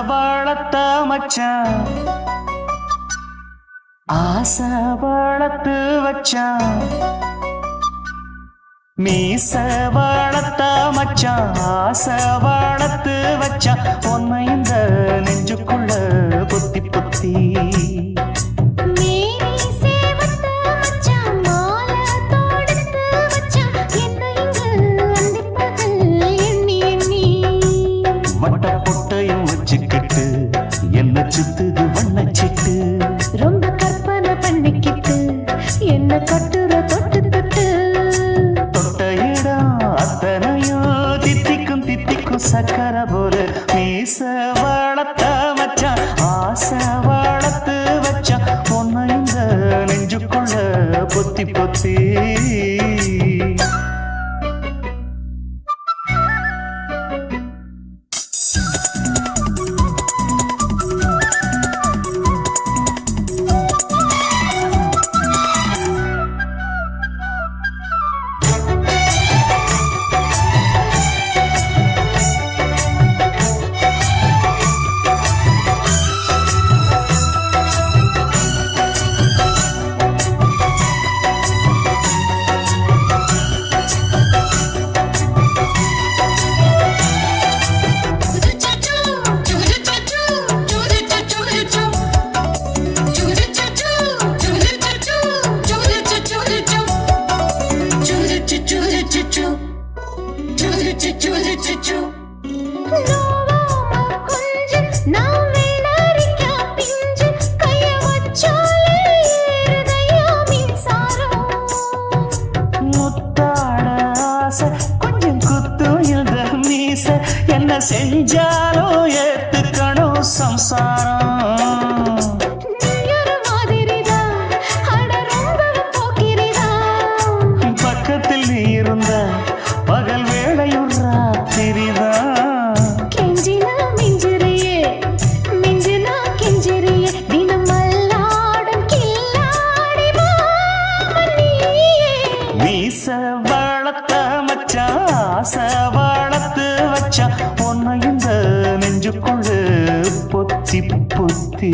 வளர்த்த மச்சான் ஆசை வளர்த்து வச்சான் மீச வளர்த்த மச்சான் ஆசை வளர்த்து வச்சான் உன்னை இந்த நெஞ்சுக்குள்ள பொத்தி பொத்தி என்ன சுத்துது வண்ணச்சிட்டு ரொம்ப கற்பனை பண்ணிக்கிட்டு என்ன கட்டுற தொட்டு தொட்டு தொட்ட இடம் அத்தனையோ தித்திக்கும் தித்திக்கும் சக்கர போல மீச வளர்த்த மச்சான் ஆசை வளர்த்து வச்சான் பொண்ணு இந்த நெஞ்சுக்குள்ள பொத்தி பொத்தி கொஞ்சம் குத்தும் இந்த மீச என்ன செஞ்சாலும் ஏத்துக்கணும் சம்சாரம் பக்கத்தில் நீ இருந்த பகல் வேளையும் ராத்திரிதான் கெஞ்சினா மிஞ்சிரியே மிஞ்சினா கெஞ்சிரியே தினம் மல்லாடும் கில்லாடி மாமணியே மீச வளர்த்த மச்சான் ஆசை வளர்த்து வச்சான் உன்னை இந்த நெஞ்சுக்குள்ள பொத்தி பொத்தி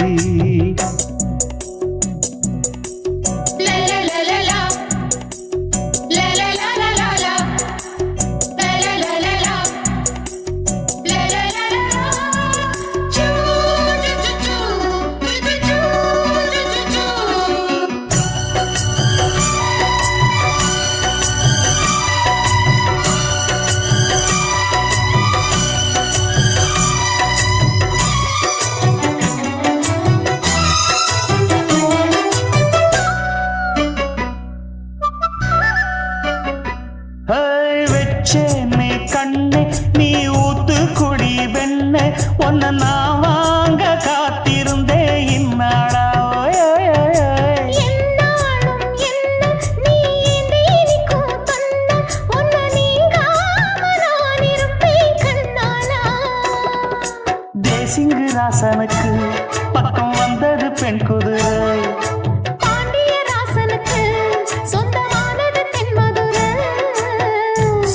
வெச்சேனே கண்ணே நீ ஊத்து குடி வெண்ணே உன்னை நான் வாங்க காத்திருந்தே இந்நாடா தேசிங்கு ராசனுக்கு பக்கம் வந்தது பெண் குதிரை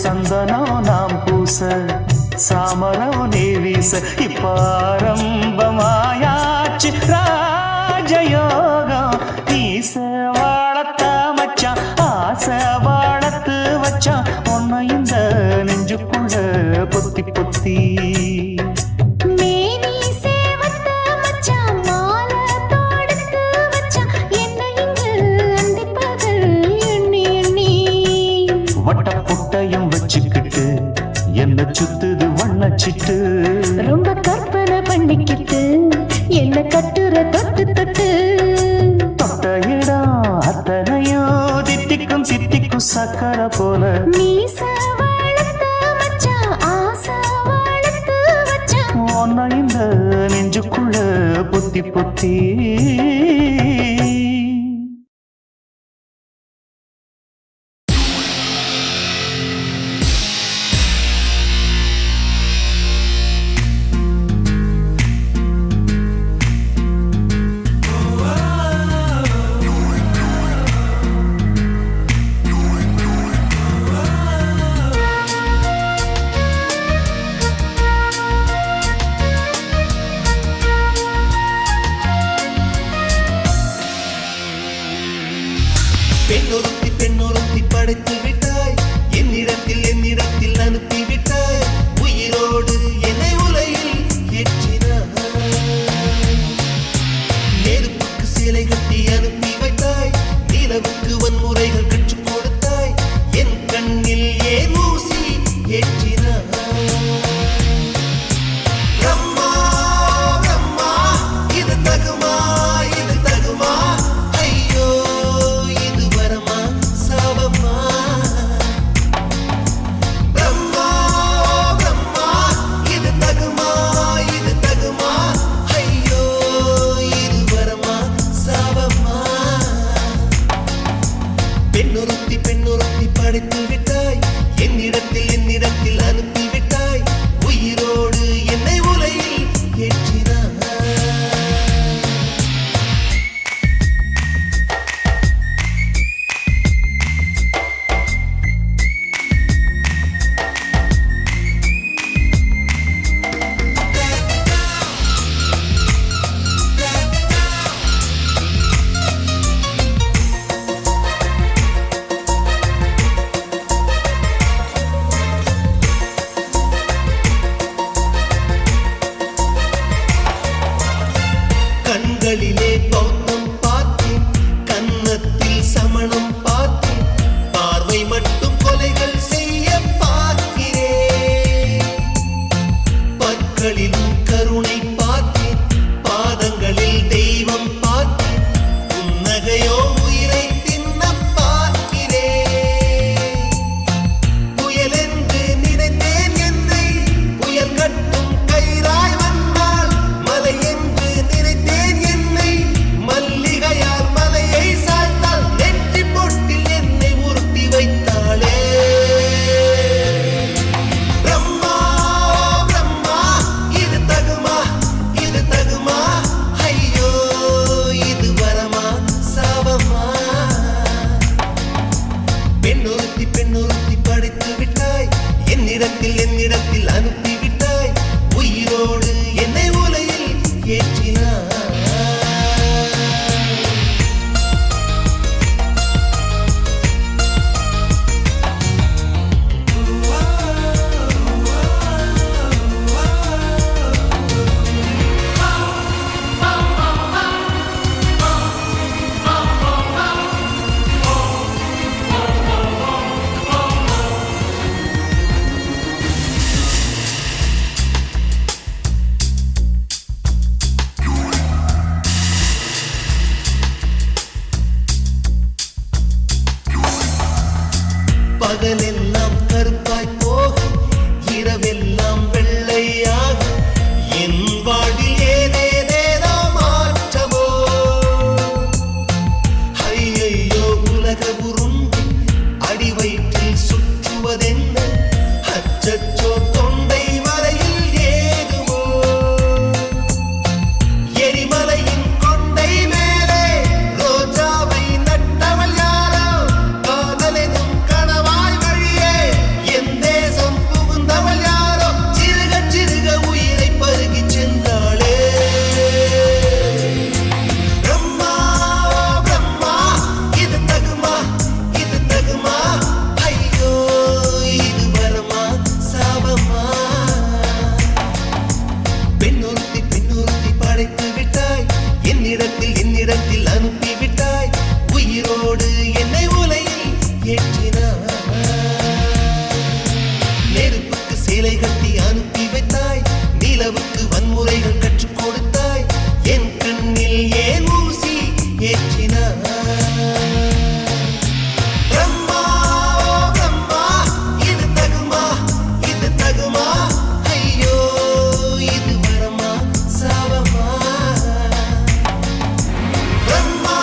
சந்தனம் நாம் பூச சாமரம் நீ வீச இப்பாரம்பமாயாச்சு ராஜயோகம் நீச வளர்த்த மச்சான் ஆசை வளர்த்து வச்சான் உன்னை இந்த நெஞ்சுக்குள்ள பொத்தி பொத்தி வச்சுக்கிட்டு என்ன சுத்துது வண்ணச்சிட்டு ரொம்ப கற்பனை பண்ணிக்கிட்டு என்ன கட்டுற தொட்டு தொட்டு தொட்ட இடம் அத்தனையோ தித்திக்கும் தித்திக்கும் சக்கர போல மீச வளர்த்த மச்சான் ஆசை வளர்த்து வச்சான் உன்னை இந்த நெஞ்சுக்குள்ள பொத்தி பொத்தி பெண்ணொருத்தி படைத்து விட்டாய் என்னிடத்தில் அனுப்பிவிட்டாய் உயிரோடு என்னை உலையில் ஏற்றினாய் நெருப்புக்கு சிலை கட்டி அனுப்பி வைத்தாய் நிலவுக்கு வன்முறைகள் கற்றுக் கொடுத்தாய் என் கண்ணில் ஏன் ஊசி ஏற்றினாய் பிரம்மா பிரம்மா இது தகுமா ஐயோ இது வரமா சாபமா பிரம்மா பிரம்மா இது தகுமா ஐயோ இது வரமா சாபமா பெண்ணொருத்தி படைத்து விட்டாய் என்னிடத்தில் அனுப்பி விட்டாய் உயிரோடு என்னை உலையில் ஏற்றினாய் கண்களிலே பௌத்தம் பார்த்தேன் கன்னத்தில் சமணம் பார்த்தேன் பார்வை மட்டும் கொலைகள் செய்ய பார்க்கிறேன் பற்களிலும் கருணை பார்த்தேன் பாதங்களில் தெய்வம் பார்த்தேன் புன்னகையோ உயிரை தின்ன பார்க்கிறேன் புயல் என்று நினைத்தேன் என்னை புயல் கட்டும் கயிறாய் வந்தால் மலை என்று நினைத்தேன் என்னை மல்லிகையால் மலையை சாய்த்தால் நெற்றி பொட்டில் என்னை உருட்டி வைத்தாளே பிரம்மா பிரம்மா இது தகுமா ஐயோ இது வரமா சாபமா பெண்ணொருத்தி படைத்து விட்டாய் என்னிடத்தில் அனுப்பி விட்டாய் உயிரோடு என்னை உலையில் ஏற்றினாய் பகலெல்லாம் கருப்பாய் போக இரவெல்லாம் வெள்ளையாக என் வாழ்வில் ஏதேதேதோ மாற்றமோ ஐயையோ உலக உருண்டி அடி வயிற்றில் சுற்றுவதென்ன அச்சச்சோ தொண்டை வரையில் ஏதுமோ எரிமலையின் கொண்டை மேலே ரோஜாவை நட்டவள் யாரோ காதலெனும் கணவாய் வழியே என் தேசம் புகுந்தவள் யாரோ சிறுக உயிரை பருகிச் சென்றாளே பிரம்மா பிரம்மா இது தகுமா ஐயோ இது வரமா சாபமா பெண்ணொருத்தி படைத்து விட்டாய் என்னிடத்தில் அனுப்பி விட்டாய் உயிரோடு என்னை உலையில் ஏற்றினாய் நெருப்புக்கு சிலை கட்டி அனுப்பி வைத்தாய் நிலவுக்கு வன்முறைகள் கற்றுக் கொடுத்தாய் என் கண்ணில் ஏன் ஊசி ஏற்றினாய் பிரம்மா பிரம்மா இது தகுமா ஐயோ இது வரமா சாபமா பிரம்மா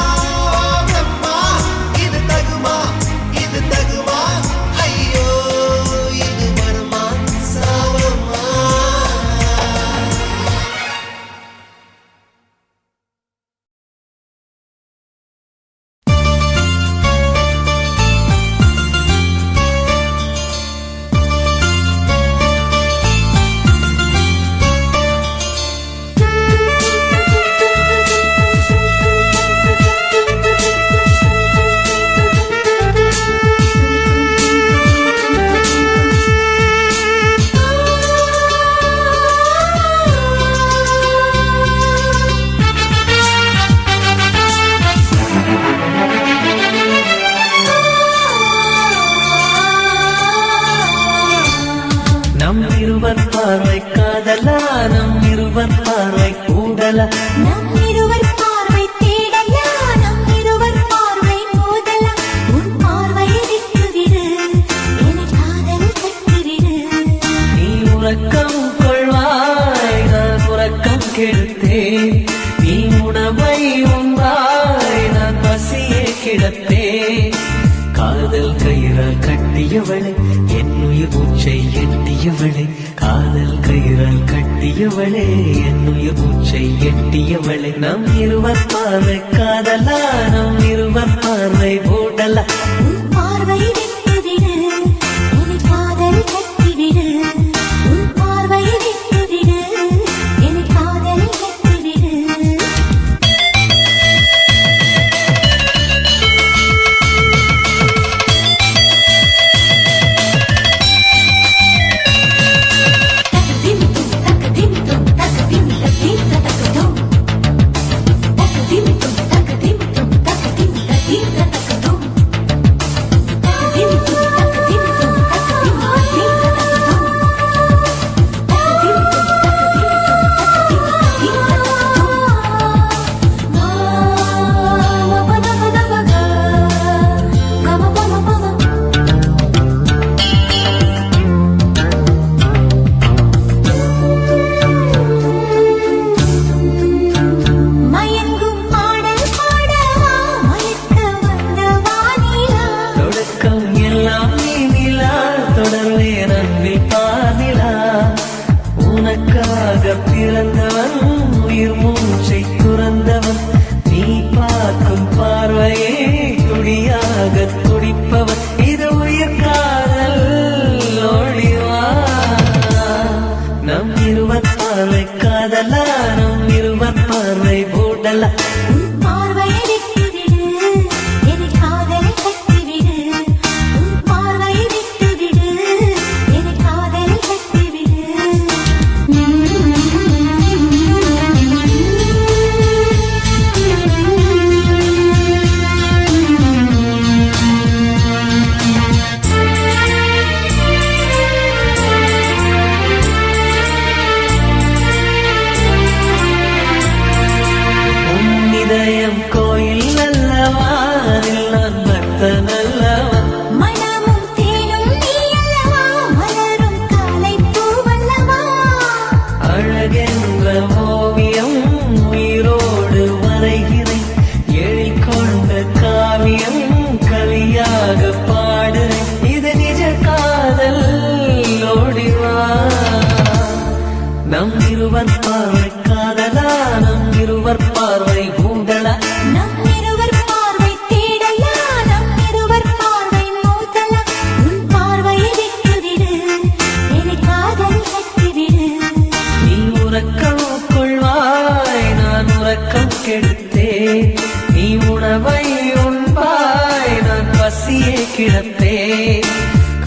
கட்டியவளே என்னுயிர் மூச்சை எட்டியவளே காதல் கயிறால் கட்டியவளே என்னுயிர் மூச்சை எட்டியவளே நம் இருவர் பார்வை காதலா நம் இருவர் பார்வை மூடலா உன் பார்வை விட்டுவிடு என்னை காதல் கட்டிவிடு உன் பார்வை விட்டுவிடு என்னை காதல் கட்டிவிடு மயங்கும் பாடல் பாடவா மயக்க வந்த வானிலா தொடக்கம் எல்லாம் நீ நிலா தொடர்வே நன்பில் பாதிலா உனக்காக பிறந்தவன் உயிர் மூச்சை துறந்தவன் நீ பார்க்கும் பார்வையே துடியாக துடிப்பவன் இது உயிர் காதல் ஒளிவா நம் இருவர் பார்வை காதலா நம் இருவர் பார்வை மூடலா உன் பார்வையை விட்டுவிடு என்னை காதலை கட்டிவிடு உன் பார்வையை விட்டுவிடு என்னை காதலை கட்டிவிடு உன் இதயம் கோயில் அல்லவா அதில் நான் பக்தன் அல்லவா மனமும் தேனும் நீ அல்லவா மலரும் காலை பூவல்லவா அழகென்ற ஓவியம் உயிரோடு வரைகிறேன் எழில் கொண்ட காவியம் கவியாக பாடுறேன் இது நிஜ காதல் ஓடிவா நம் இருவர் பார்வை காதலா நம் இருவர் பார்வை மூடலா நம் இருவர் பார்வை தேடலா நம் இருவர் பார்வை மோதலா உன் பார்வையை விட்டுவிடு என்னை காதல் கட்டிவிடு நீ உறக்கம் கொள்வாய் நான் உறக்கம் கெடுத்தேன் நீ உணவை உண்பாய் நான் பசியே கிடப்பேன்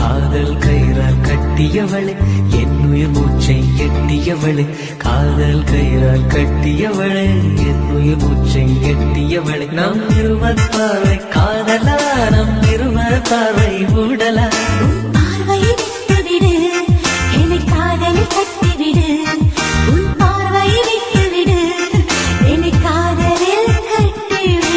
காதல் கயிறால் கட்டியவளே என்னுயிர் மூச்சை எட்டியவளே காதல் கயிறால் கட்டியவளே என்னுயிர் மூச்சை எட்டியவளே நம் இருவர் பார்வை காதலா நம் இருவர் பார்வை மூடலா உன் பார்வையை விட்டுவிடு என்னை காதல் கட்டிவிடு உன் பார்வையை விட்டுவிடு என்னை காதலில் கட்டிவிடு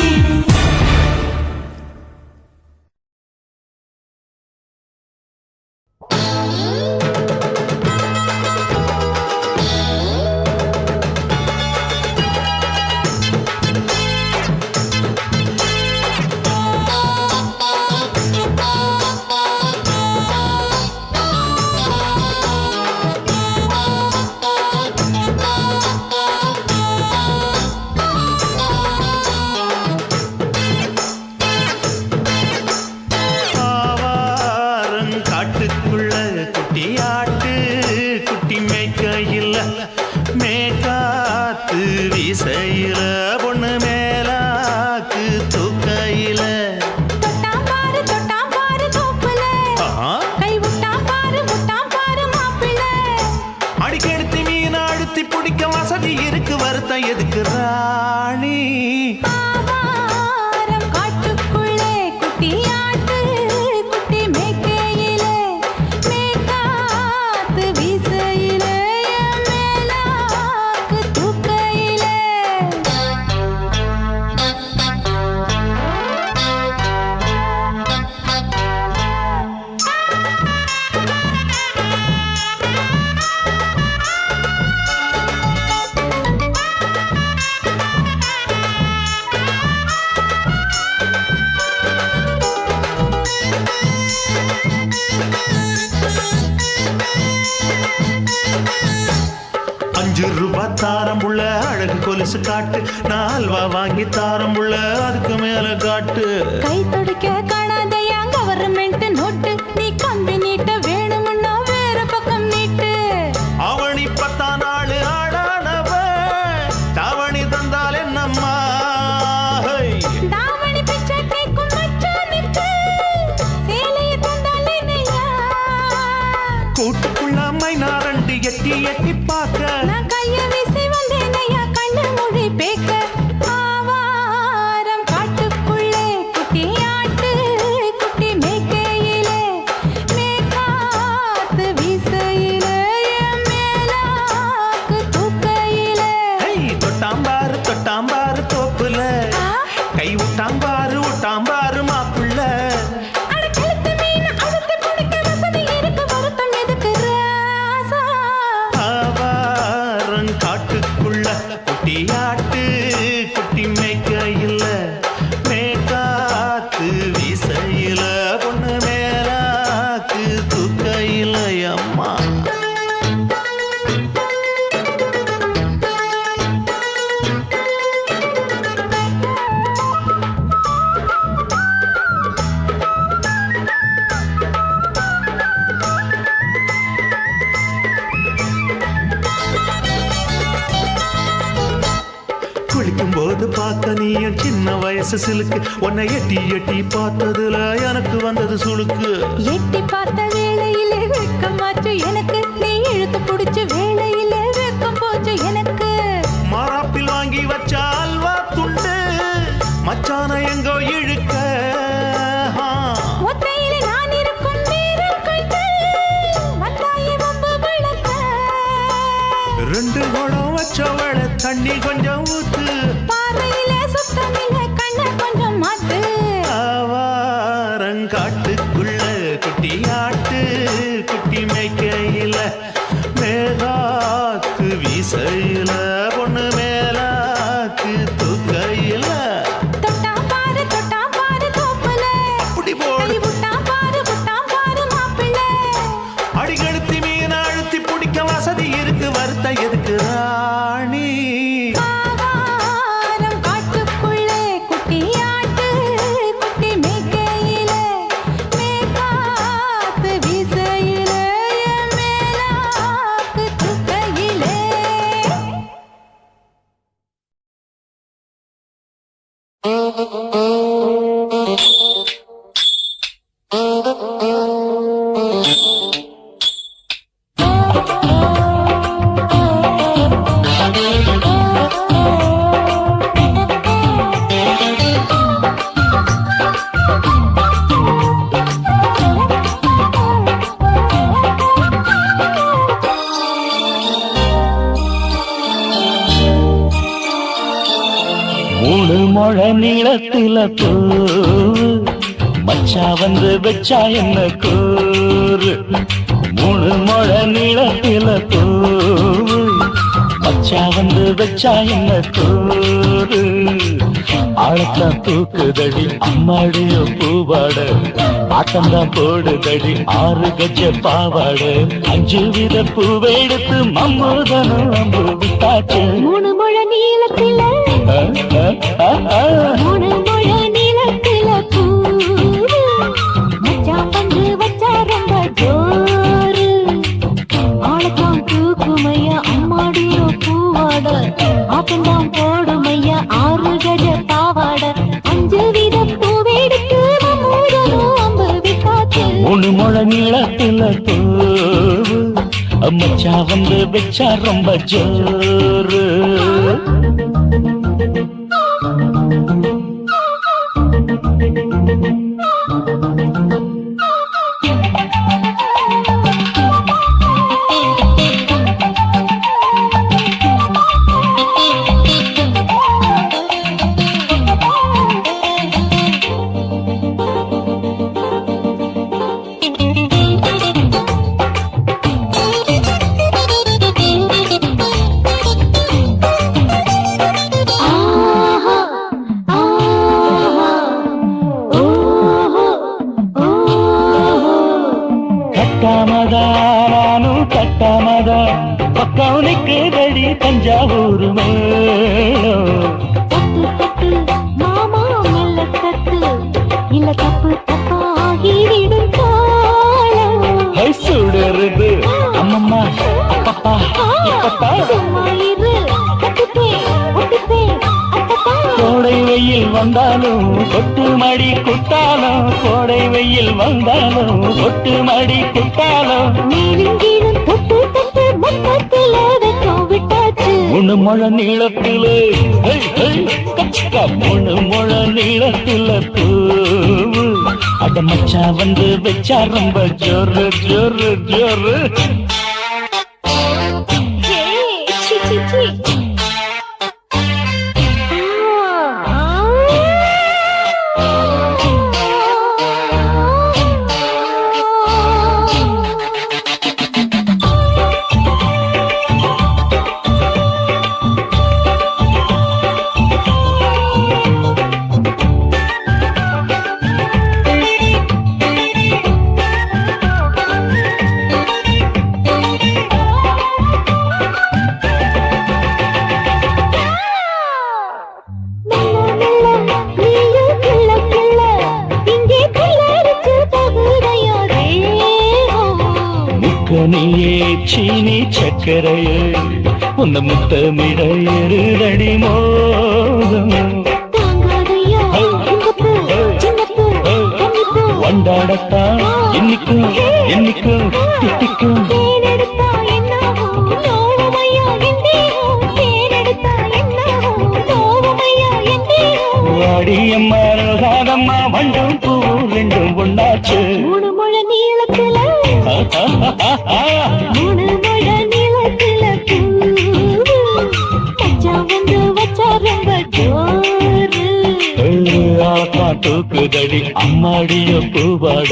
கொலுசு காட்டு, நான் அல்வா வாங்கி தாரம் புள்ள அதுக்கு மேல காட்டு. கை துடிக்க காணாதையா கவர்மெண்ட் நோட்டு, நீ கம்பி நீட்ட வேணும்னா வேற பக்கம் நீட்டு. அவனி 10 நாள் ஆடானவ தாவணி தந்தால் என்னம்மா? தாவணி பிச்சை கேக்கும் மச்சானுக்கு சேலையை தந்தால் என்னையா? கூட்டுக்குள்ள மைனாரண்டி எட்டி எட்டி பார்க்க, நான் கைய வீசி வந்தேனையா கண்ணு மொழி பேக்க. ஆவாரம் காட்டுக்குள்ளே குட்டி ஆட்டு குட்டி மேய்க்கையிலே, மேற்காத்து வீசையிலே, என் மேலாக்கு தூக்கையிலே. தொட்டாம்பாரு தொட்டாம்பாரு தோப்புல, கை விட்டாம்பாரு விட்டாம்பாரு மாப்புள்ள. அட கழுத்து மீன் அழுத்து பிடிக்க வசதி இருக்கு, வருத்தம் எதுக்கு ராசா? ஆவாரம் காட்டுக்குள்ள குட்டியாட்டு குட்டி மேய்க்கையில, மேற்காத்து வீசையில, பொண்ணு மேலாக்கு தூக்கையில அம்மா. குளிக்கும் போது பார்த்த நீயும் சின்ன வயசு சிலுக்கு, உன்னை எட்டி எட்டி பார்த்ததுல எனக்கு வந்தது சுளுக்கு. எட்டி பார்த்த வேளையிலே வெட்கமாச்சு எனக்கு, நீ இழுத்து பிடிச்ச வேளையிலே வெட்கம் போச்சு எனக்கு. மாறாப்பில் வாங்கி வச்ச அல்வா துண்டு மச்சான எங்கோ இழுக்க. ஒத்தையிலே நான் இருக்கும் நேரம் கண்டு வந்தாயே வம்பு விளக்க. 2 குடம் வச்சவள தண்ணி கொஞ்சம் ஊத்து, பார்வையிலே சுத்தமில்ல கண்ண கொஞ்சம் மாத்து. ஆவாரங்காட்டுக்குள்ள குட்டியாட்டு குட்டி மேய்க்கையில, மேலாக்கு வீசையில, பொண்ணு மேலாக்கு தூக்கையில. தொட்டாம் பாரு தோப்புல, அப்படி கை போடு விட்டாம் பாரு மாப்பிள்ளை. அடிகழுத்தி மீன் அழுத்தி பிடிக்க வசதி இருக்கு, வருத்த எதுக்கு ராணி? ஆவாரம் காட்டுக்குள்ளே குட்டி ஆட்டு குட்டி மேய்க்கையிலே, மேற்காத்து வீசையிலே, என் மேலாக்கு தூக்கையிலே. மூணு முழ நீளத்தில பூவு மச்சா வந்து வச்சா என்ன கூறு. 3 முழ நீளத்தில பூவு மச்சா வந்து வச்சா என்ன கூறு. ஆழத்தான் தூக்குதடி அம்மாடியோ பூவாட, ஆட்டம்தான் போடுதடி 6 கஜ பாவாட. 5 வித பூவெடுத்து மம்மூதனும் அம்பு விட்டாச்சு. 3 முழ நீளத்தில 3 முழ நீளத்தில பூவு மச்சான் பந்து வச்சா ரொம்ப ஜோரு. ஆளத்தான் தூக்குமையா அம்மாடியோ பூவாட, ஆட்டம்தான் போடுமையா 6 கஜ பாவாட. 5 வித பூவெடுத்து மம்மூதனும் அம்பு விட்டாச்சு. 3 முழ நீளத்தில பூவு மச்சா வந்து வச்சா ரொம்ப ஜோரு. பக்கவனுக்கு ரெடி தஞ்சாவூர் மேளம். தட்டு தட்டு மாமா மெல்ல தட்டு இல்ல தப்பு தப்பாகிவிடும் காலம். ஹை சுடருது அம்மம்மா அப்பப்பா இப்பப்பா. சும்மா இரு கட்டுப்பே ஒட்டுப்பே அப்பப்பா. கோடை வெயில் வந்தாலும் கொட்டு மடி குத்தாலும், கோடை வெயில் வந்தாலும் கொட்டு மடி குத்தாலும். நீரிங்கீழும் தொட்டு தொட்டு மொத்தத்தில வெக்கம் விட்டாச்சு. முழு முழ நீளத்திலே கச்சா முழு முழ நீளத்தில பூவு. அட மச்சா வந்து வச்சா ரொம்ப ஜோரு ஜோரு ஜோரு. ஏய், சி, சி, சி. நீயே சீனி சக்கரையே உன்ன முத்தமிட எருதடி மோகம். வண்டாடத்தான் என்னைக்கும் என்னைக்கும் திட்டிக்கும். வாடியம்மா ரோசாதம்மா மண்டும் பூ ரெண்டும் ஒண்ணாச்சு. மூணு முழ நீளத்துல மூணு முழ நீளத்துல மச்சா வந்து வச்சா ரொம்ப ஜோரு. தூக்குதடி அம்மாடிய பூவாட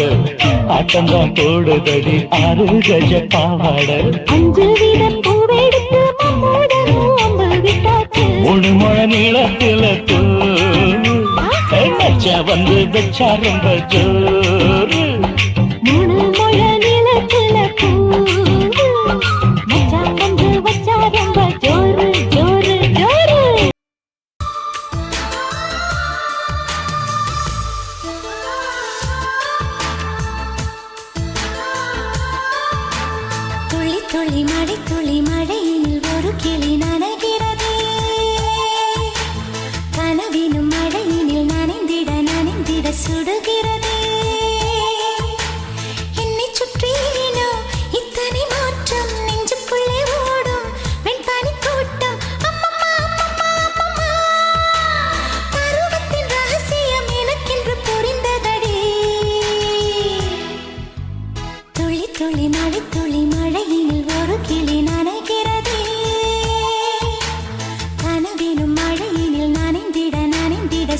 ஆட்டந்தான் போடுதடி 6 கஜ பாவாட. 5 வீத பூவெடுத்து மம்மோடனும் அம்பு விட்டாச்சு. மூணு முழ நீளத்தில மச்சா வந்து வச்சா ரொம்ப ஜோரு. மூணு முழ நீளத்துல மச்சா வந்து வச்சா ரொம்ப ஜோரு ஜோரு ஜோரு. துளி துளி மழை துளி மழையில் ஒரு கிளி நனைகிறதே. கனவினும் மழையினில் நனைந்திட நனைந்திட சுடுகிறதே. என்னை சுற்றினோ இத்தனை மாற்றம் நெஞ்சுக்குள்ளே ஓடும் வெண்பனி கூட்டம். அம்மம்மா அம்மம்மா அம்மம்மா பருவத்தின் ரகசியம் எனக்கென்று புரிந்ததடி. துளி துளி மழை துளி மழையினில் ஒரு கிளி நனைகிறதே. கனவினும் மழையினில் நனைந்திட நனைந்திட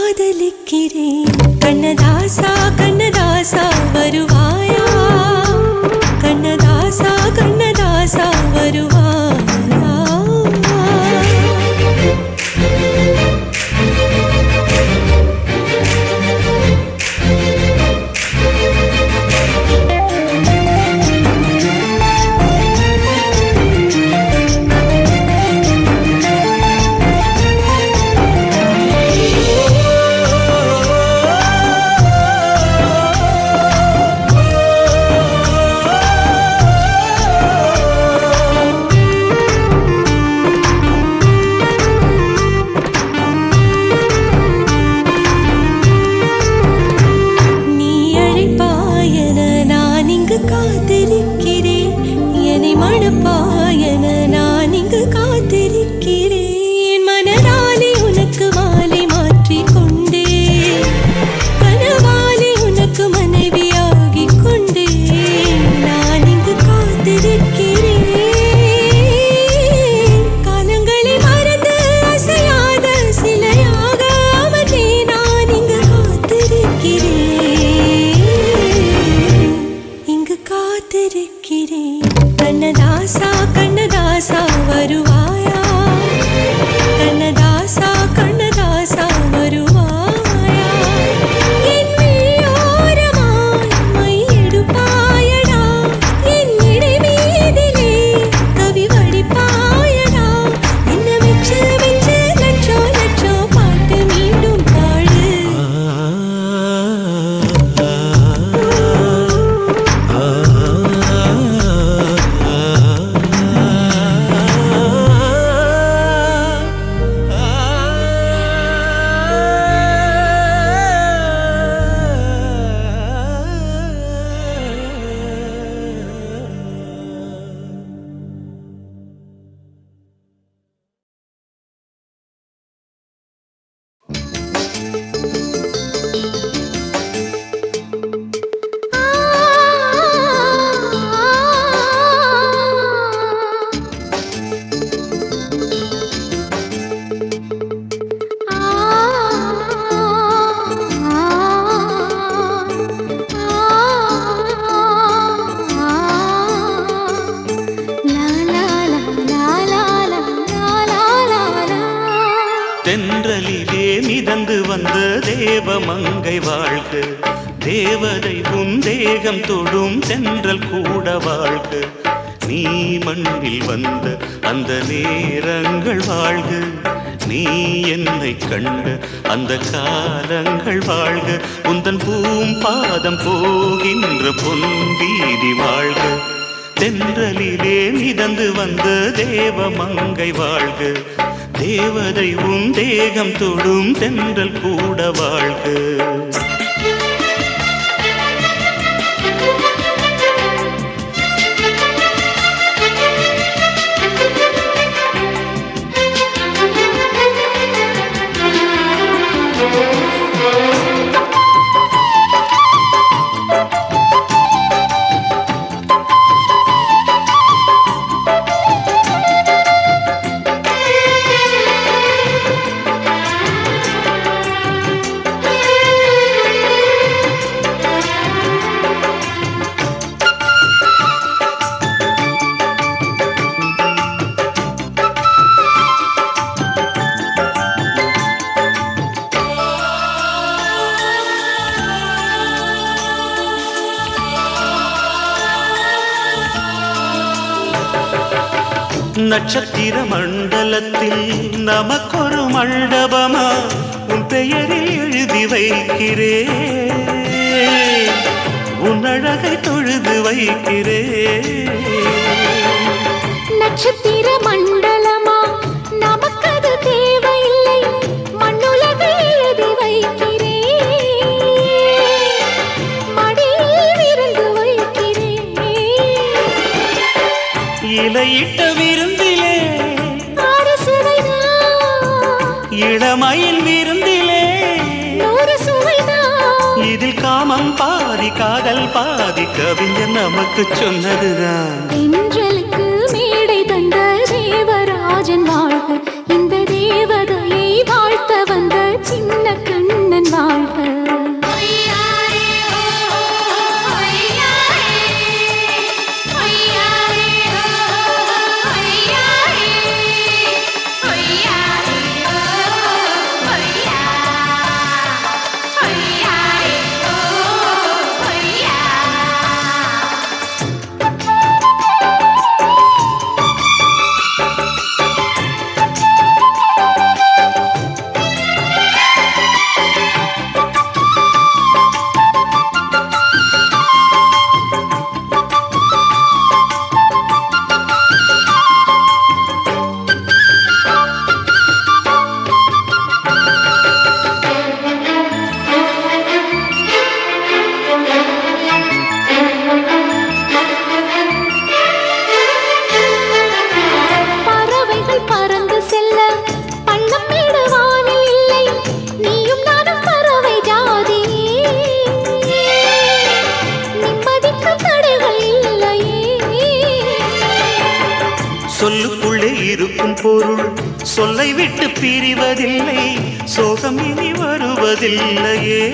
காதலிக்கிறேன். கண்ணதாசா கண்ணதாசா வருவாயா, கண்ணதாசா கண்ணதாசா வருவாயா. காத்திருக்கிறேன் என்னை மணப்பாயன நான் இங்கு காத்திருக்கிறேன். மனதாலே உனக்கு மாலை மாற்றிக் கொண்டே, கனவாலே உனக்கு மனைவியாகிக் கொண்டே நான் இங்கு காத்திருக்கிறேன். காலங்களை மறந்து அசையாத சிலையாக அவனே நான் இங்கு காத்திருக்கிறேன். கண்ணதாசா கண்ணதாசா வருவாயா, கண்ணதாசா கண்ணதாசா வருவாயா. என் விழியோரமாய் மை எடுப்பாயடா, என் இடை மீதிலே கவி வடிப்பாயடா. என்ன வெச்சு வெச்சு லட்சோ லட்சோ பாட்டு மீண்டும் பாடு. தென்றலிலே மிதந்து வந்த தேவமங்கை வாழ்க, தேவதை உன் தேகம் தொடும் தென்றல் கூட வாழ்க. நீ மண்ணில் வந்த அந்த நேரங்கள் வாழ்க, நீ என்னை கண்ட அந்த காலங்கள் வாழ்க. உந்தன் பூம்பாதம் போகின்ற பொன்வீதி வாழ்க. தென்றலிலே மிதந்து வந்த தேவமங்கை வாழ்க, தேவதை உன் தேகம் தொடும் தென்றல் கூட வாழ்க. நட்சத்திர மண்டலத்தில் நமக்கொரு மண்டபமா உன் பெயரில் எழுதி வைக்கிறேன், உன் அழகை தொழுது வைக்கிறேன். நட்சத்திர மண்டலமா நமக்கது தேவையில்லை, மண்ணுலகை எழுதி வைக்கிறேன், மடியில் விருந்து வைக்கிறேன். இலையிட்ட விருந்திலே இளமயில் விருந்திலே இதில் காமம் பாதி காதல் பாதி கவிஞர் நமக்கு சொன்னதுதான். தென்றலுக்கு மேடை தந்த தேவராஜன் வாழ்க, இந்த தேவதையை வாழ்த்த வந்த சின்ன கண்ணு குறிக்கும் பொருள் சொல்லை விட்டு பிரிவதில்லை, சோகம் இனி வருவதில்லையே,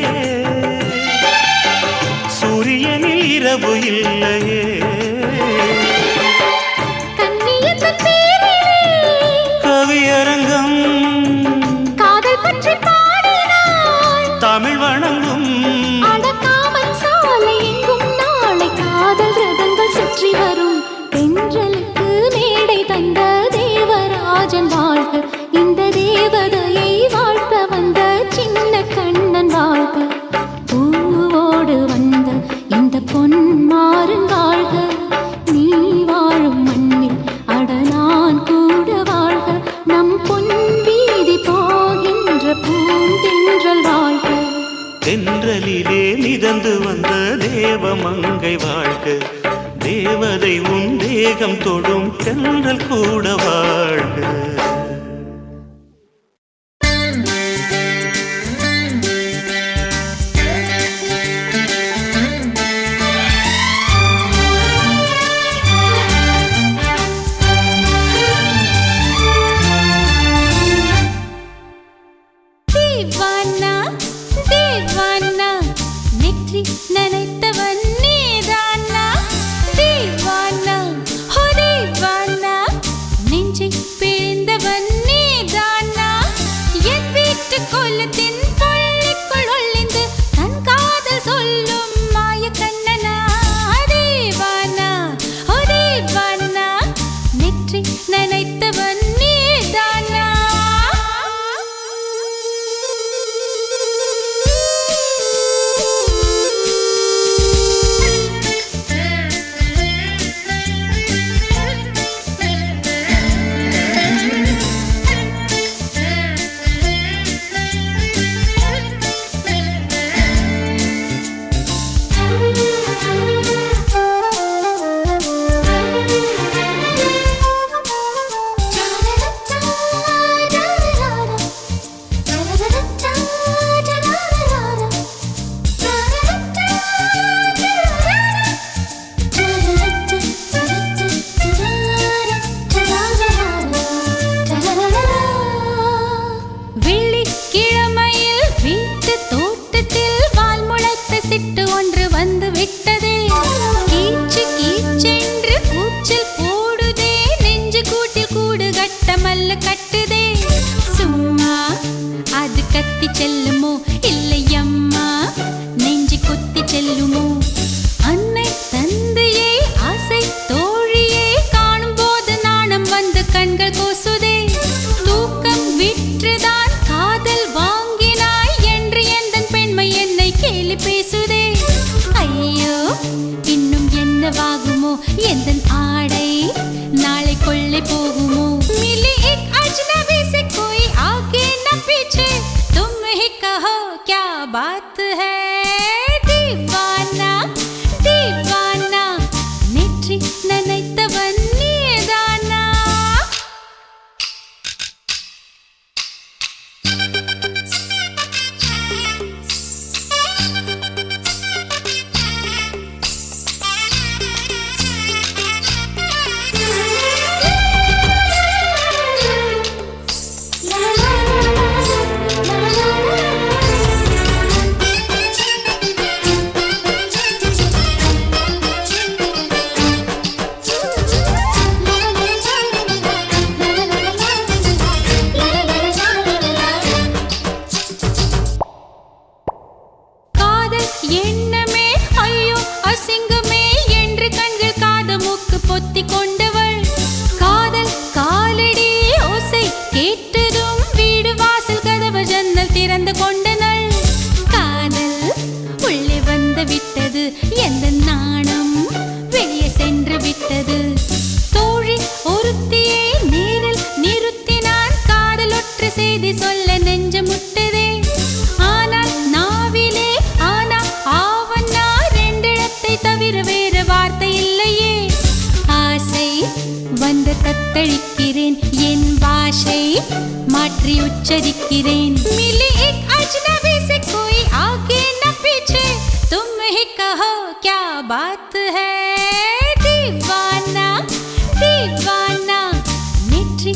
சூரியனில் இரவு இல்லையே. கவியரங்கம் காதல் பற்றி பாடினாள், தமிழ் வணங்கும் அடக்காமல் சாலை எங்கும் நாளை காதல் ரதங்கள் சுற்றி வரும். தென்றலுக்கு மேடை தந்த தேவராஜன் வாழ்க, இந்த தேவதையை வாழ்த்த வந்த சின்ன கண்ணன் வாழ்க. பூவோடு வந்த இந்த பொன்மாறன் வாழ்க, நீ வாழும் மண்ணில் அட நான் கூட வாழ்க. நம் பொன் வீதி போகின்ற பூந்தென்றல் வாழ்க. தென்றலிலே மிதந்து வந்த தேவமங்கை வாழ்க, தேவதை உன் தேகம் தொடும் தென்றல் கூட வாழ்க. தேவானா தேவானா நெற்றி நனைத்தவன் நீதானா, தேவானா ஹோ தேவானா நெஞ்சை பிழிந்தவன் நீதானா. என் வீட்டு கொல்லத்தின் பள்ளிக்குள் ஒளிந்து தன் காதல் சொல்லும் மாய கண்ணனா, தேவானா ஹோ தேவானா நெற்றி நனைத்தவன் நீதானா. வெள்ளிக்கிழமையில் வீட்டு தோட்டத்தில் வால் முளைத்த சிட்டு ஒன்று வந்து விட்டதே, கீச்சு கீச்சென்று கூச்சல் போடுதே, நெஞ்சு கூட்டில் கூடு கட்ட மல்லு கட்டுதே. சும்மா அது கத்தி செல்லுமோ இல்லையம்மா, நெஞ்சு கொத்தி செல்லுமோ. அன்னை தந்தையே ஆசை தோழியே காணும் போது நாணம் வந்து கண்கள் கூசுதே. தூக்கம் விற்றுதான் காதல் வாங்கினாய் என்று எந்தன் பெண்மை என்னை கேலி பேசுதே. ஐயோ இன்னும் என்னவாகுமோ எந்தன் ஆடை நாளை கொள்ளை போகுமோ. मिली एक अजनबी से कोई आगे न पीछे, तुम ही कहो क्या बात है. दीवाना दीवाना நெற்றி நனைத்தவன் நீதானா. காதல் எண்ணமே ஐயோ அசிங்கமே என்று கண்கள் காது மூக்கு பொத்தி கொண்டவள். காதல் காலடி ஓசை கேட்டதும் வீடு வாசல் கதவு ஜன்னல் திறந்து கொண்டனள். காதல் உள்ளே வந்து விட்டது, எந்த நாணம் வெளியே சென்று விட்டது. தோழி ஒருத்தியை நேரில் நிறுத்தினான், காதல் ஒற்ற செய்தி சொல்ல நெஞ்சு முட்டதே. ஆனால் நாவிலே ஆனா ஆவன்னா ரெண்டிடத்தை தவிர வேறு வார்த்தை இல்லையே. ஆசை வந்து தத்தளிக்கிறேன், என் பாஷை மாற்றி உச்சரிக்கிறேன். मिली एक अजनबी से कोई आगे न पीछे, तुम ही कहो क्या बात है. दीवाना दीवाना நெற்றி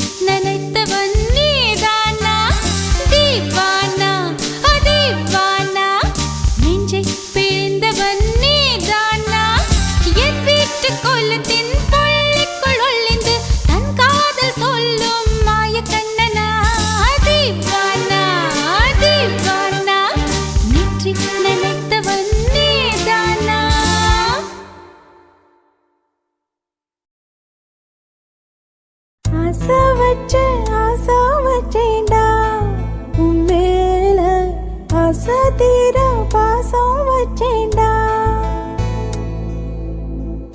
வச்ச ஆசை வச்சேண்டா உன் மேல ஆசை தீர பாசம் வச்சேண்டா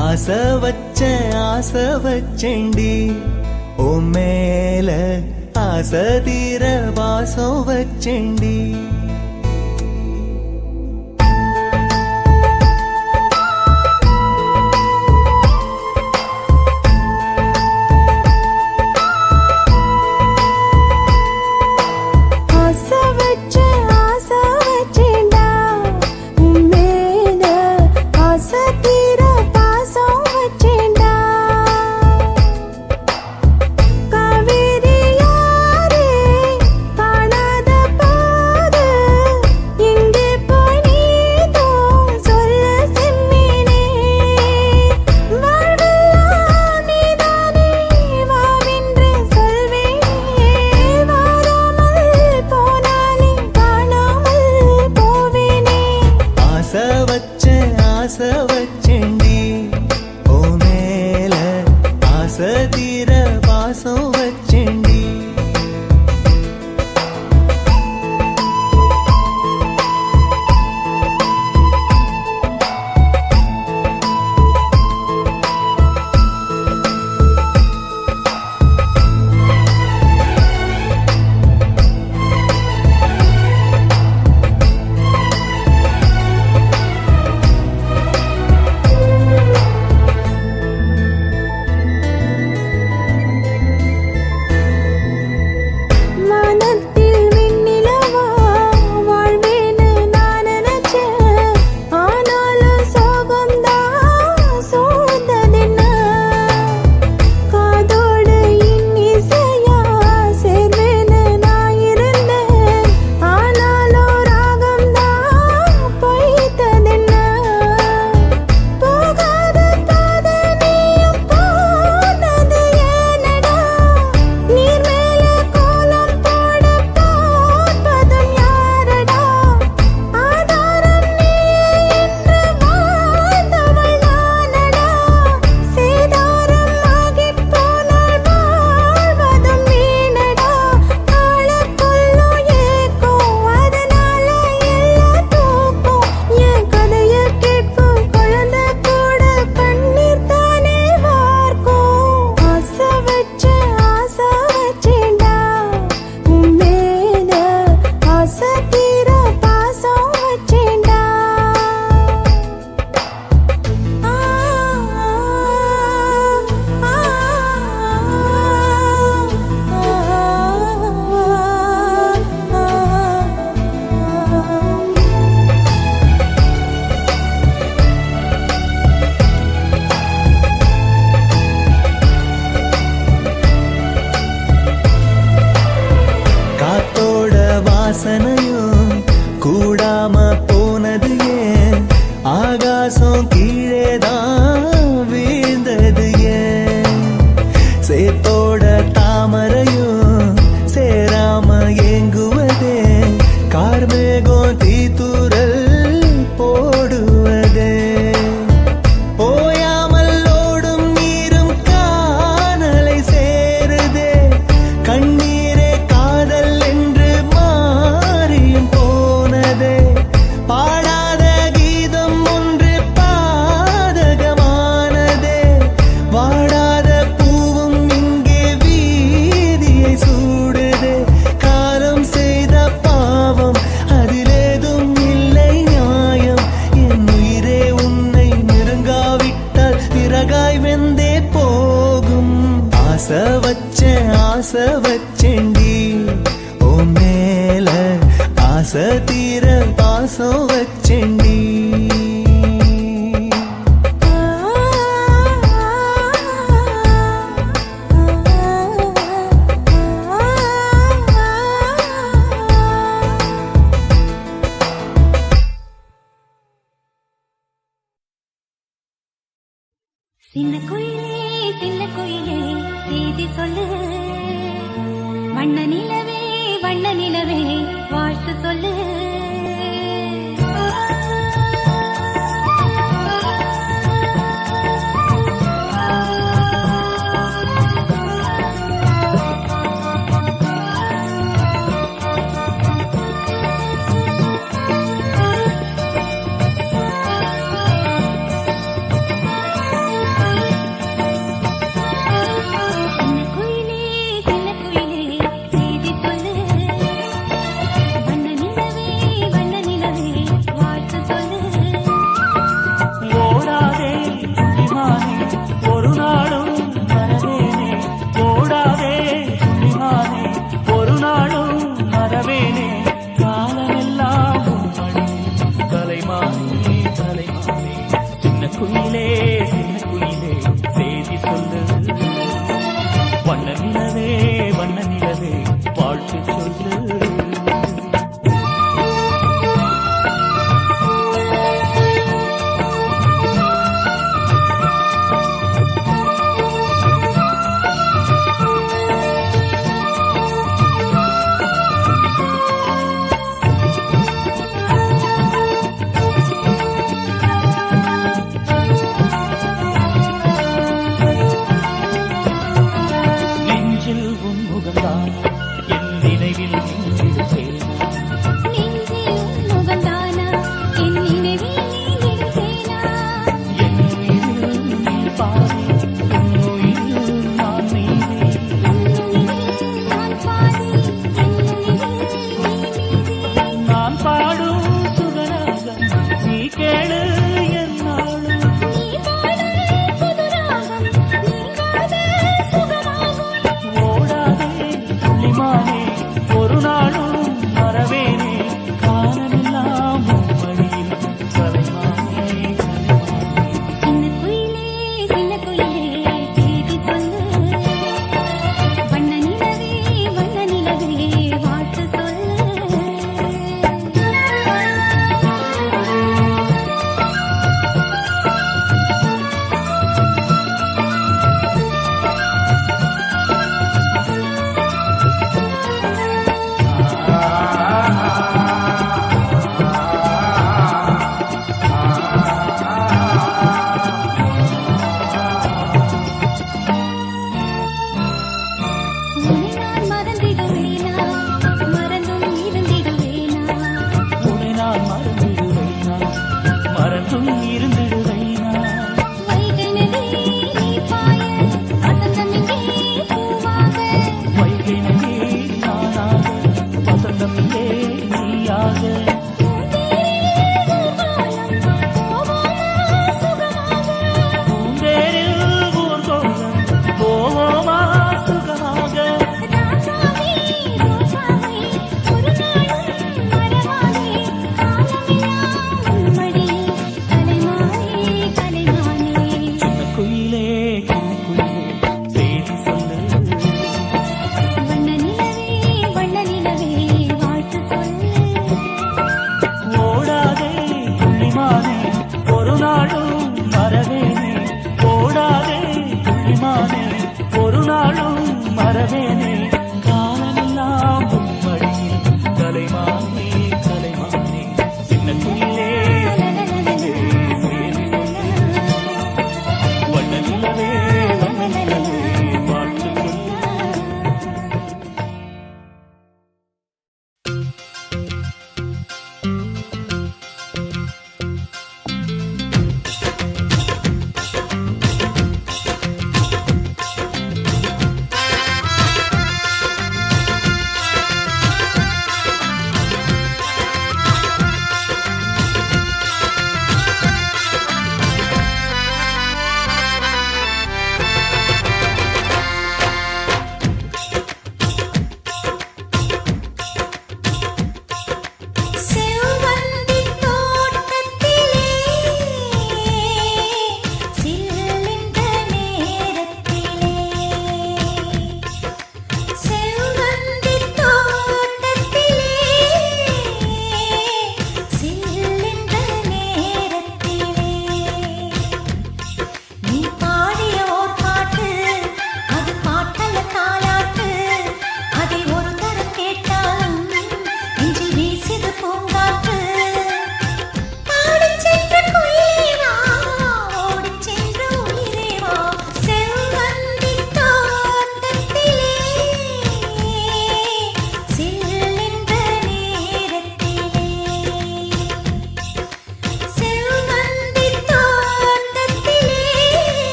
ஆசை வச்சேண்டி உன் மேல ஆசை தீர பாசம் வச்சேண்டி ஆசை வச்சேண்டி உன் மேல ஆசை தீர பாசம் வச்சேண்டி வாசனையும் கூடாம போனது ஏன் ஆகாசம் கீழேதான் வீழ்ந்தது ஏன் சேத்தோட தாமரையும் சேராம ஏங்குவதே கார்மேகம் தீத்துரல் போடுவதே ஓயாமல் ஓடும் நீரும் காணலை சேருதே கண்ணீரே காதல் என்று மாறியும் போனதே பாடாத கீதம் ஒன்று பாதகமானதே வாடாத பூவும் இங்கே வீதியை சூடுதே காலம் செய்த பாவம் அதிலேதும் இல்லை நியாயம் என் உயிரே உன்னை நெருங்காவிட்டால் விறகாய் வெந்தே போகும் ஆசை வச்சேண்டி உன் மேல ஆசை தீர பாசம் வச்சேண்டி சின்ன குயிலே செய்தி சொல்லு வண்ண நிலவே வாழ்த்து சொல்லு சொல்லு. நெஞ்சில் உன் முகம்தான் என் நினைவில் நின்றிடுவேனா. நெஞ்சில் உன் முகம்தானா என் நினைவில் நீங்கிடுவேனா. என் உயிரில் நீ பாதி, உன் உயிரில் நான் மீதி. உன்னுயிரில் நான் பாதி, என்னுயிரில் நீ மீதி. நான் பாடும் சுகராகம் நீ கேளு என்னாலும். நீ பாடும் புது ராகம் நீங்காத சுகமாகும். ஓடாதே புள்ளிமானே ஒரு நாளும் மறவேனே. காலமெல்லாம் உன் வழியில் கலைமானே கலைமானே. சின்ன குயிலே செய்தி சொல்லு. வண்ண நிலவே வாழ்த்து சொல்லு. உன்னை நான் மறந்திடுவேனா, மறந்தும் இருந்திடுவேனா. உன்னை நான் மறந்திடுவேனா, மறந்தும் இருந்திடுவேனா. வைகை நதி நீ பாய, வசந்தம் இங்கே பூவாக. வைகை நதி நானாக, வசந்தம் இங்கே நீயாக. பூந்தேரில் ஊர்கோலம் போவோமா சுகமாக. ராசாவே ரோசாவே ஒரு நாளும் மறவாதே. காலமெல்லாம் உன் மடியில் கலைமானே கலைமானே. சின்ன குயிலே செய்தி சொல்லு. வண்ண நிலவே வாழ்த்து சொல்லு. ஓடாதே புள்ளிமானே ஒரு நாளும் மறவேனே. ஓடாதே புள்ளிமானே ஒரு நாளும் மறவேனே. காலமெல்லாம் உன் வழியில் கலைமானே கலைமானே. சின்ன குயிலே செய்தி சொல்லு. வண்ண நிலவே வாழ்த்து சொல்லு.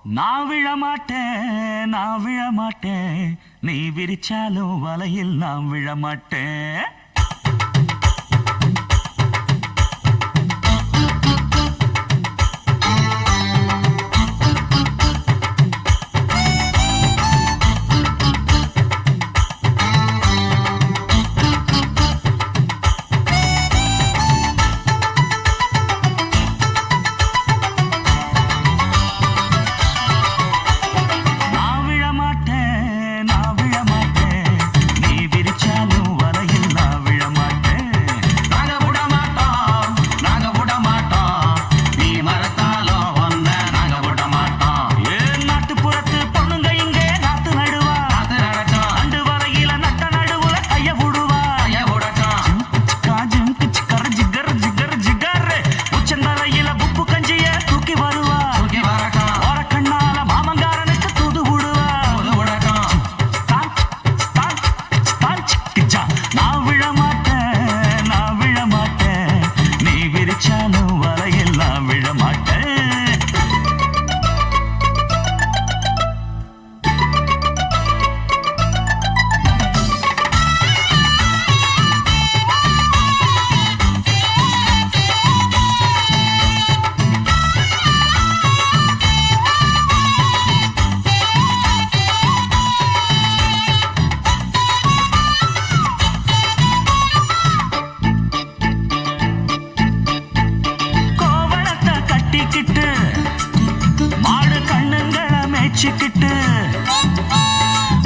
நான் விழமாட்டேன் நான் விழமாட்டேன் நீ விரிச்சாலும் வலையில் நான் விழமாட்டேன்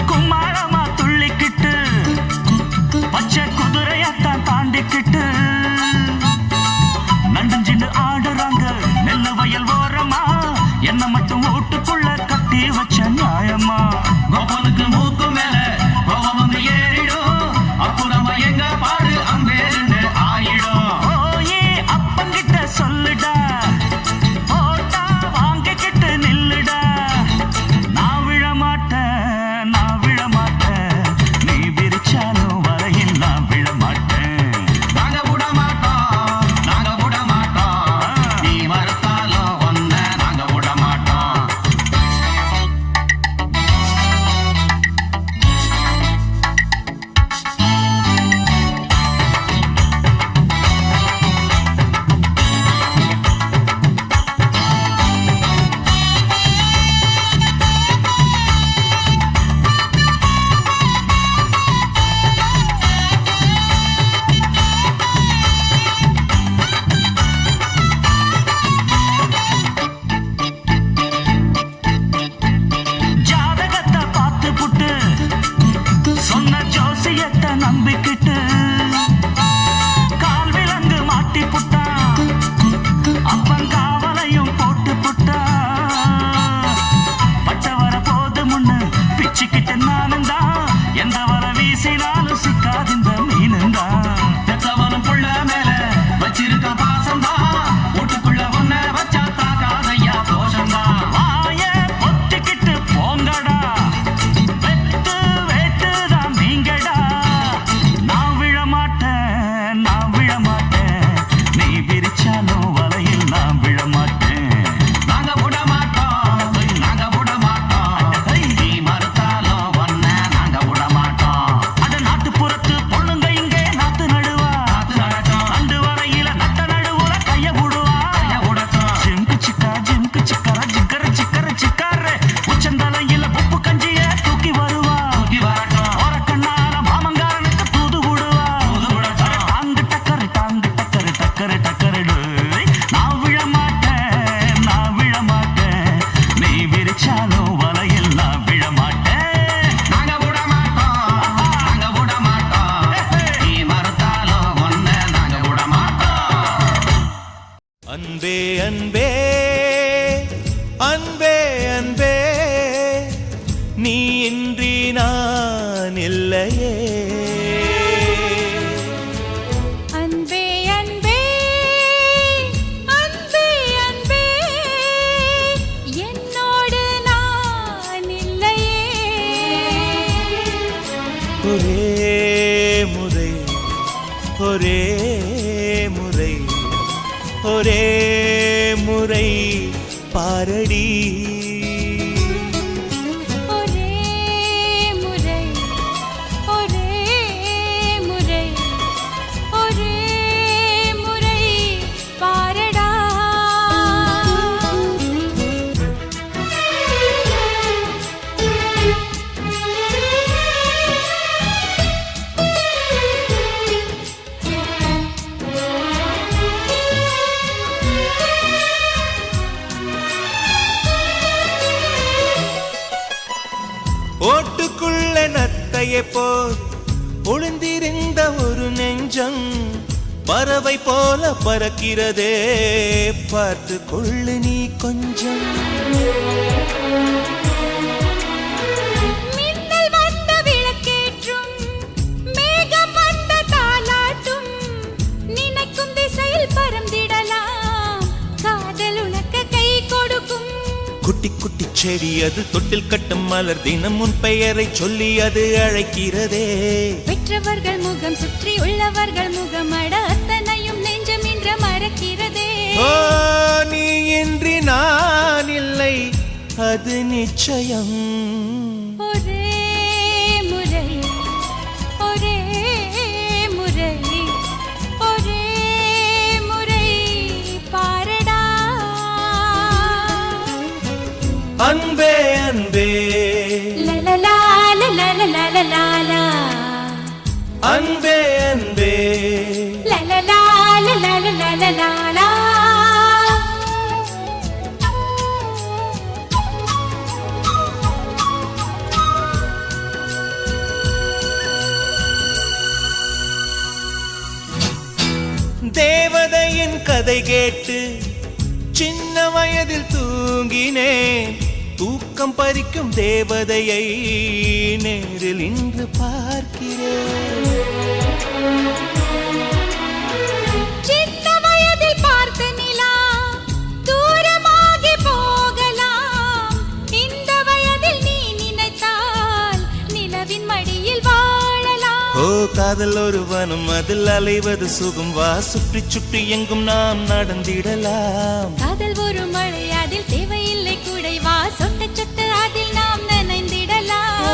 கும்மாளமா துள்ளிக்கிட்டு பச்சை குதிரையத்தான் தாண்டிக்கிட்டு நண்டஞ்சிண்டு ஆடுறாங்க நெல்ல வயல் ஓரமா என்ன மட்டும் வீட்டுக்குள்ள கட்டி வச்ச நியாயமா கோபனுக்கு மூக்கு மேல கோபம் வந்து ஏறிடும் அப்புறமா எங்க பாடு அம்பேருன்னு ஆயிடும் ஓயே அப்பங்கிட்ட சொல்லுடா ஓட்டா வாங்கிக்கிட்டு நில்லுடா நான் விழமாட்டேன் நீ விரிச்சாலும் வரையில் நான் விழமாட்டேன் நாங்க விட மாட்டோம் நீ மறுத்தாலும் ஒன்ன நாங்க விட மாட்டோம் ஜாதகத்தை பார்த்து புட்டு சொன்ன ஜோசியத்தை நம்பிக்கிட்டு கால் விலங்கு மாட்டி புட்டா அப்பன் காவலையும் போட்டு புட்டா பட்ட வர போது முன்னு பிச்சுக்கிட்டு நானும் தான் எந்த வர வீசினாலும் சிக்காதிந்த மீனும் தான் பெத்தவனும் புள்ள மேல வச்சிருக்க பாசம் தான் வீட்டுக்குள்ள ஒன்ன வச்சா தாக்காதையா தோஷம் தான் வாய பொத்திக்கிட்டு போங்கடா வெத்து வேட்டுதான் நீங்கடா நான் விழமாட்டேன் நீ விரிச்சாலும் வலையில் நான் விழமாட்டேன் நாங்க விட மாட்டோம் நீ மறுத்தாலும் ஒன்ன நாங்க விட மாட்டோம் அட நாட்டுப்புறத்து பொண்ணுங்க இங்கே நாத்து நடுவா அண்டு வரையில நட்ட நடுவுல கைய விடுவா ஜிம்கு சிக்கா ஜிக்கர சிக்காரு உச்சந்தலையில உப்பு கஞ்சிய தூக்கி வருவா ஓரக்கண்ணால மாமங்காரனுக்கு தூது விடுவா டாங்கு டக்கரு நான் விழமாட்டேன் நீ விரிச்சாலும் வலையில் நான் விழமாட்டேன் நாங்க விட மாட்டோம் நீ மறுத்தாலும் ஒன்ன நாங்க விட மாட்டோம் அன்பே அன்பே அன்பே அன்பே நீ இன்றி நான் இல்லையே அன்பே அன்பே அன்பே அன்பே என்னோடு நான் இல்லையே ஒரே முறை ஒரே முறை ஒரே முறை பாரடி இறக்கையை போல் ஒளிந்திருந்த ஒரு நெஞ்சம் பறவை போல பறக்கிறதே, பார்த்து கொள்ளு நீ கொஞ்சம். மின்னல் வந்த விளக்கேற்றும், மேகம் வந்த தாலாட்டும், நினைக்கும் திசையில் பறந்திடலாம், காதல் உனக்கு கை கொடுக்கும். குட்டி குட்டி செடி அது தொட்டில் கட்டும் மலர், தினம் உன் பெயரை சொல்லி அது அழைக்கிறதே. பெற்றவர்கள் முகம் சுற்றி உள்ளவர்கள் முகம் அட அத்தனையும் நெஞ்சம் என்ற மறக்கிறதே. ஓ நீ இன்றி நான் இல்லை அது நிச்சயம். ஒரே முறை ஒரே முறை ஒரே முறை பாரடா. அன்பே அன்பே லலலா லலலா அன்பே அன்பே லலலா லலலா. தேவதையின் கதை கேட்டு சின்ன வயதில் தூங்கினேன், தூக்கம் பறிக்கும் தேவதையை நேரில் இன்று பார்க்கிறேன். சின்ன வயதில் பார்த்த நிலா தூரமாகி போகலாம், இந்த வயதில் நீ நினைத்தால் நிலவின் மடியில் வாழலாம். ஓ காதல் ஒரு வனம், அதில் அலைவது சுகம், வா சுற்றி சுற்றி எங்கும் நாம் நடந்திடலாம். காதல் ஒரு மழை, அதில் தேவையில்லை குடை, வா சொட்ட சொட்ட அதில் நாம் நனைந்திடலாம். ஓ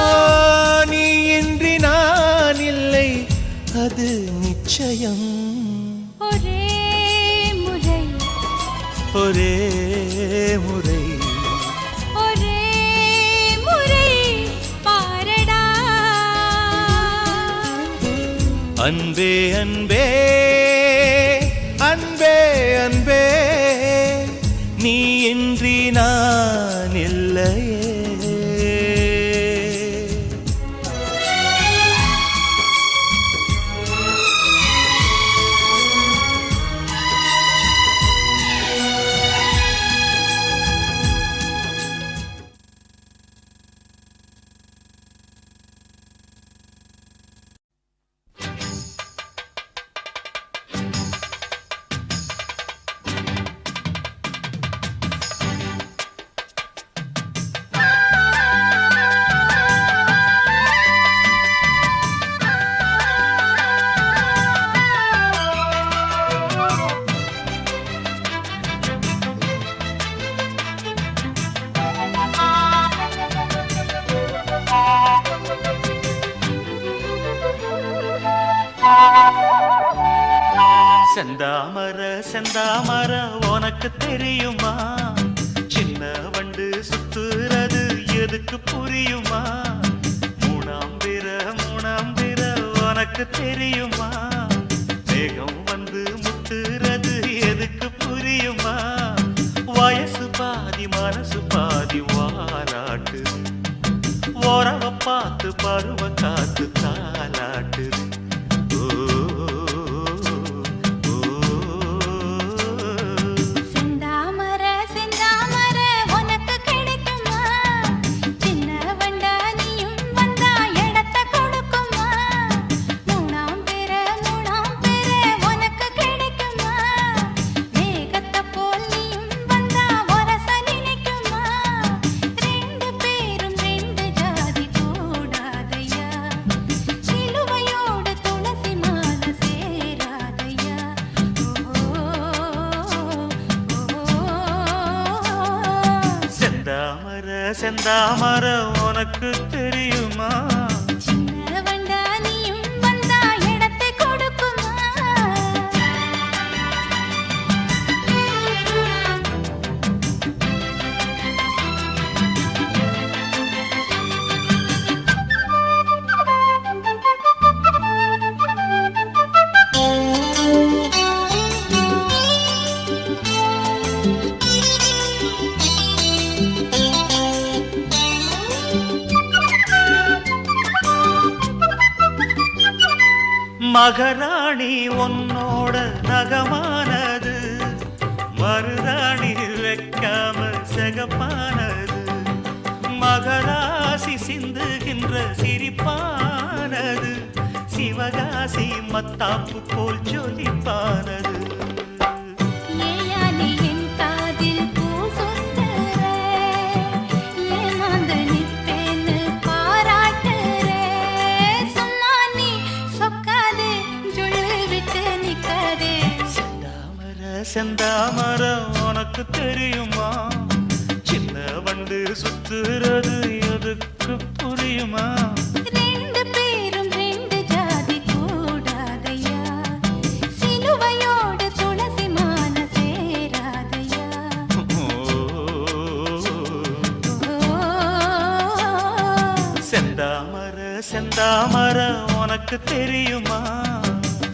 நீ இன்றி நான் இல்லை அது நிச்சயம். ஒரே முறை ஒரே முறை ஒரே முறை பாரடா. அன்பே அன்பே அன்பே அன்பே நீ இன்றி நான் இல்லையே. செந்தாமர செந்தாமர உனக்கு தெரியுமா, சின்ன வண்டு சுத்துறது எதுக்கு புரியுமா, மூணாம் பிற உனக்கு தெரியுமா, வேகம் வந்து முத்துறது எதுக்கு புரியுமா, வயசு பாதி மனசு பாதி வாராட்டு, உறவ பார்த்து பருவ காத்து தாலாட்டுது. செந்தாமர உனக்கு தெரியுமா, சின்ன வண்டா நீயும் வந்தா இடத்தை கொடுக்குமா. மகராணி உன்னோட நகமானது மருதாணி வைக்காம செகப்பானது மகராசி சிந்துகின்ற சிரிப்பானது சிவகாசி மத்தாப்பு போல் ஜொலிப்பானது ஏயானே என் காதில் பூ சொந்தர ஏமாந்து நிற்பேன்னு பாராட்டுற சும்மா நீ சொக்காதே ஜொல்லு விட்டு நிக்காதே செந்தாமரம் உனக்கு தெரியுமா சின்ன வண்டு சுத்துறது எதுக்கு புரியுமா ரெண்டு பேரும் ரெண்டு ஜாதி கூடாதையா சிலுவையோடு துளசி மான சேராதையா செந்தாமர செந்தாமர உனக்கு தெரியுமா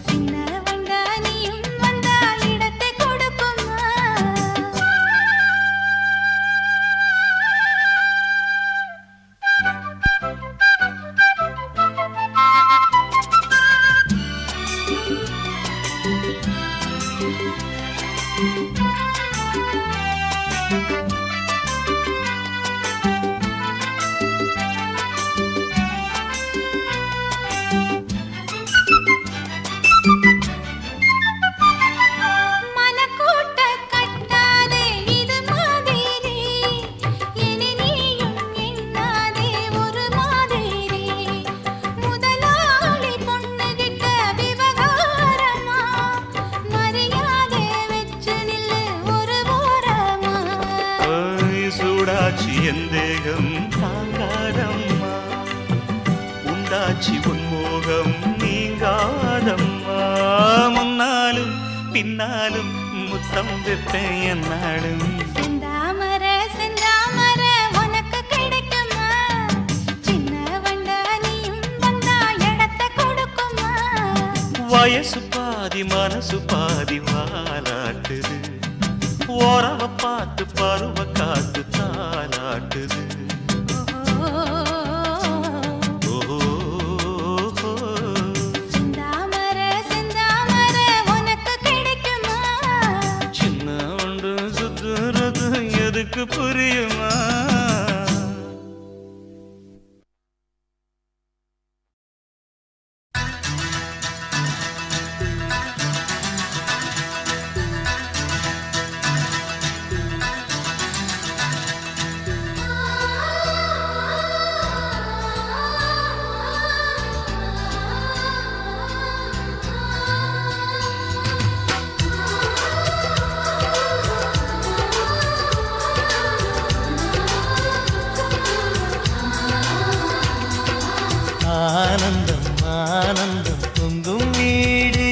சின்ன வண்டா நீயும் வந்தா இடத்தை கொடுக்குமா மனக்கூட்ட கட்டாதே இது மாதிரி இனி நீயும் எண்ணாதே ஒரு மாதிரி முதலாளி பொண்ணுகிட்ட விவகாரமா மரியாதை வச்சு நில்லு ஒரு ஓரமா சூடாச்சி எந்தேகம் தாங்காதம்மா உண்டாச்சி உன்மோகம் நீங்காதம்மா முன்னாலும் பின்னாலும் முத்தம் வைப்பேன் என்னாலும் செந்தாமர செந்தாமர உனக்கு கிடைக்குமா சின்ன வண்டா நீயும் வந்தா இடத்தை கொடுக்குமா வயசு பாதி மனசு பாதி வாலாட்டுது ஓரவ பார்த்து பருவ காத்து தாலாட்டுது ஓஹோ செந்தாமர செந்தாமர உனக்கு கிடைக்குமா சின்ன ஒன்று சுத்துறது எதுக்கு புரியுமா ஆனந்தம் ஆனந்தம் பொங்கும் வீடு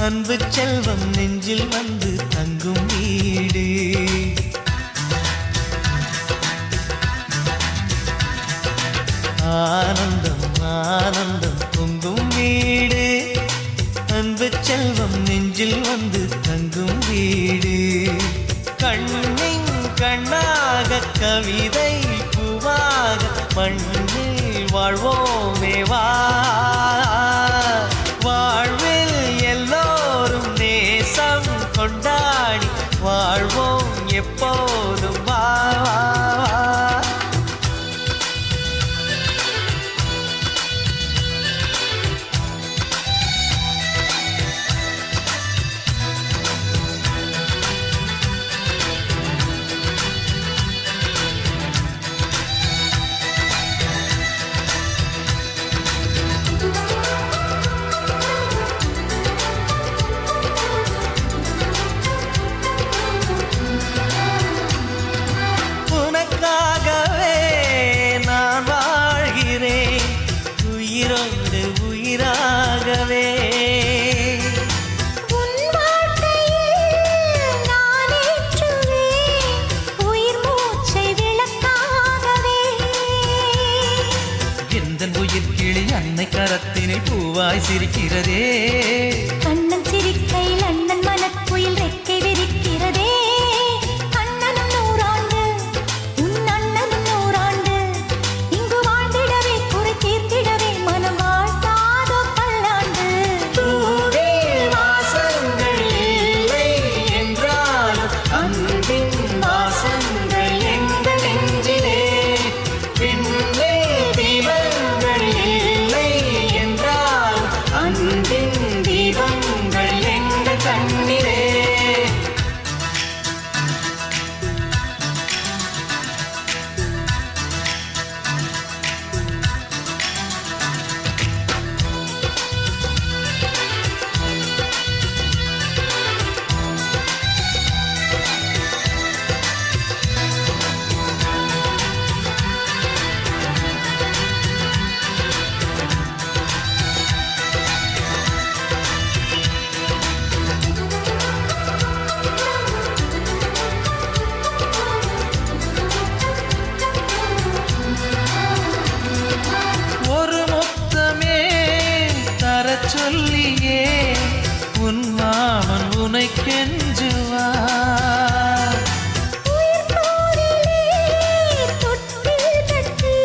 அன்பு செல்வம் நெஞ்சில் வந்து தங்கும் வீடு ஆனந்தம் ஆனந்தம் பொங்கும் வீடு அன்பு செல்வம் நெஞ்சில் வந்து தங்கும் வீடு கண்ணின் கண்ணாக கவிதை பூவாக மண்ணில் வாழ்வோமே வா வாழ்வில் எல்லோரும் நேசம் கொண்டாடி வாழ்வோம் எப்போதும் வா வா வா உனக்காகவே நான் வாழ்கிறேன் உயிரோடு உயிராகவே உன் வார்த்தையில் நான் ஏற்றுவேன் உயிர் மூச்சை விளக்காகவே எந்தன் உயிர் கிளி அன்னை கரத்தினில் பூவாய் சிரிக்கிறதே கண்ணன் சிரிக்கையில் அண்ணன் மனக்குயில் ரெக்கை விரிக்கிறதே அண்ணனும் நூறாண்டு உன் அண்ணனும் நூறாண்டு இங்கு வாழ்ந்திடவே குறை தீர்த்திடவே மனம் வாழ்த்தாதோ பல்லாண்டு அன்பின் தீபங்கள் எங்கள் கண்ணிலே. ஒரு முத்தமே தரச் சொல்லியே உன் மாமன் உனை கெஞ்சுவார். உயிர் போரிலே தொட்டில் கட்டி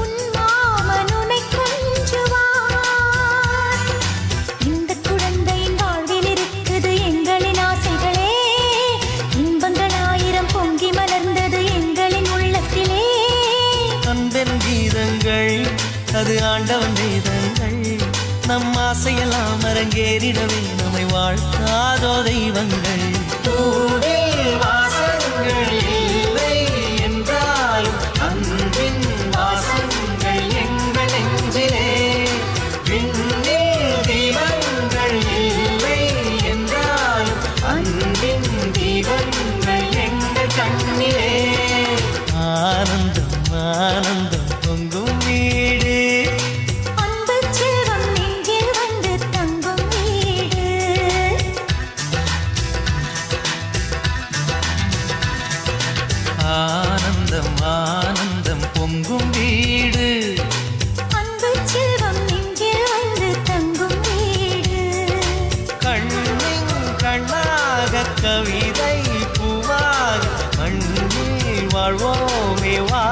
உன் மாமன் உன்னை கொஞ்சுவார். இந்த குழந்தையின் வாழ்வில் இருக்குது எங்களின் ஆசைகளே, இன்பங்கள் ஆயிரம் பொங்கி மலர்ந்தது எங்களின் உள்ளத்திலே. அன்பென் கீதங்கள் அது ஆண்டவன் வேதங்கள், நம் ஆசையெல்லாம் அரங்கேறிடவே நம்மை வாழ்த்தாதோ தெய்வங்கள். பூவில் வாசங்கள் இல்லை என்றாலும் அன்பின் வாசங்கள் எங்கள் நெஞ்சிலே. விண்ணில் தீபங்கள் இல்லை என்றாலும் அன்பின் தீபங்கள் எங்கள் கண்ணிலே. ஆனந்தம் ஆனந்தம் பொங்கும் வீடு, அன்பு செல்வம் நெஞ்சில் வந்து தங்கும் வீடு. ஆனந்தம் ஆனந்தம் பொங்கும் வீடு. அன்பு செல்வம் நெஞ்சில் வந்து தங்கும் வீடு. கண்ணின் கண்ணாக கவிதை பூவாக மண்ணில் வாழ்வோமே வா.